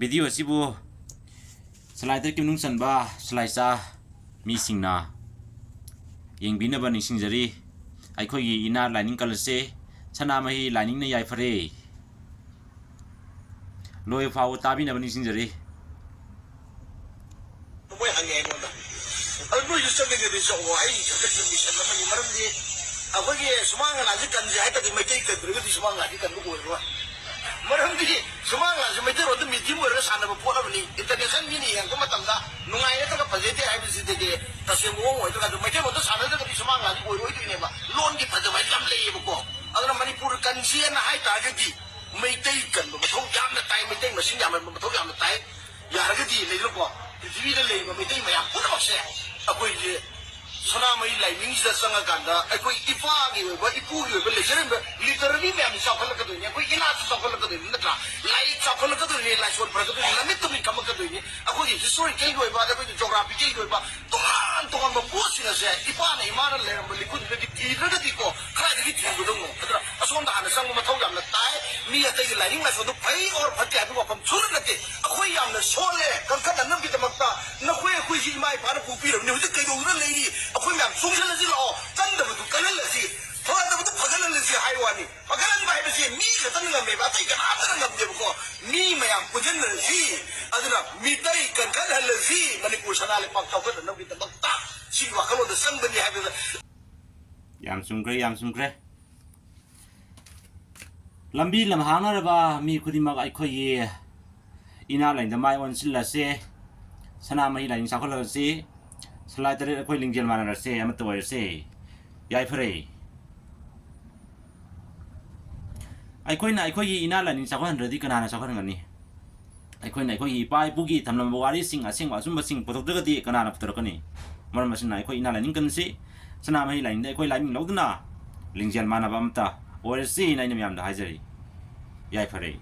วิดีโอสิบูสไลด์ตะกิมนุ่งสันบ้าสไลด์ซามีสิ่งน่ะยังบินบันนิสิงจารีไอคอยอินาไลนิ่งกัลเซ่ชนะมาฮีไลนิ่งในยัยฟรีโลยฟ้าอุตาบินบันนิสิงจารีไม่ห่างเงินมันอันนู้นอยู่สักเดือนสองวันก็จะมีฉันแล้วมันยังไม่ได้เอาไปกี่สมังหลังที่กันใจแต่ที่ไม่ได้กันหรือที่สมังหลังที่กันลูกวัวมันทำดีสมังหลังจะไม่ได้รถมีที่มือเราสั่นมาพูดอะไรนี่อินเทอร์เน็ตสั่นนี่ยังก็มาตั้งได้นุ่งไงเนี่ยถ้าก็ประเทศที่ไอ้เป็นสิ่งที่แต่เสียงโง่ไว้ตัวกันไม่ได้รถสั่นแล้วถ้าก็ที่สมังหลังที่วัวที่เนี่ยว่าล้นที่ปัจจุบันจำเลยบุกบอกเอาแล้วมันนี่พูดกันเสียนะให้ตายก็ดีไม่ได้กันมันท้องยามนะตายไม่ได้มาสิ่งยามมันท้องยามนะตายอย่าก็ดีเลยลูกบอกที่วิธีเลยมันไม่ได้มาพูดอะไรเสียเอาไปสนามไอ้laimingจะสังกัดนะไอ้คุยอีฟ้ากี่ว่าอีปูกี่ว่าเลยเช่นแบบliterallyแม่ไม่ชอบคนละกันตัวนี้คุยอีน่าชอบคนละกันตัวนี้นั่นแหละไล่ชอบคนละกันตัวนี้ไล่ชวนคนละกันตัวนี้แล้วไม่ต้องมีคำกันตัวนี้ไอ้คุย history เกี่ยวกับอะไรคุย geography เกี่ยวกับตัวมันพูดสินะเสียอีฟ้าเนี่ยมาแล้วเลยมันเลยคุยเรื่องที่เรื่องที่ก็ใครที่ที่อยู่ตรงนู้นแต่ถ้าส่วนด่านสังมันท้องยำนะตายมีอะไรที่laimingมาส่วนตัวไปอร์พัฒน์ว่าผมชุดนั่นเองไอ้คุยยำนะโซ่เลยกันขนาดนั้นพี่จะมาตานักคุยที่ไม่ผ่านผู้ปีเลยเนี่ยจะเกี่ยวกับเรื่องอะไรนี่คุยแบบสุ่มเชื่อเลยสิเราจันทร์มันถูกกันเลยสิเพราะว่ามันถูกพักกันเลยสิไฮวานี่พักกันไม่ให้สิมีก็ตั้งเงินไม่บ้าแต่กันอาจจะเงินเดียวก็มีไม่ยังคุยกันเลยสิอันนั้นมีได้กันเลยสิมันนี่กูชนะเลยปักเจ้ากันนั่งกินแต่บักตาสิว่าเขาโดนสั่งเป็นยังไงยามสุงเกรลำบีลำหางนั่นบ้ามีคุดิมากไอคอยอินาไลน์จะไม่วันสิลาเซ่สนามไม่ไลน์สักคนละสิสไลด์ตะเรคอยลิงเจลมานาเซ่มาตัวเซ่ยายฟรีไอคอยน่ะไอคอยอินาไลน์สักคนเรื่องที่กันนาสักคนกันนี่ไอคอยน่ะไอคอยไปปุกี้ทำลำบากสิ่งว่าสุ่มสิ่งปฐกเด็กที่กันนาปฐกกันนี่มันมาสินะไอคอยอินาไลน์กันสิสนามไม่ไลน์ไอคอยไลน์มิ่งเล่าดูนะลิงเจลมานาบัมตาโอเรซี่ในนี้มีอันเดอร์ไฮเจอรี่ยายฟรี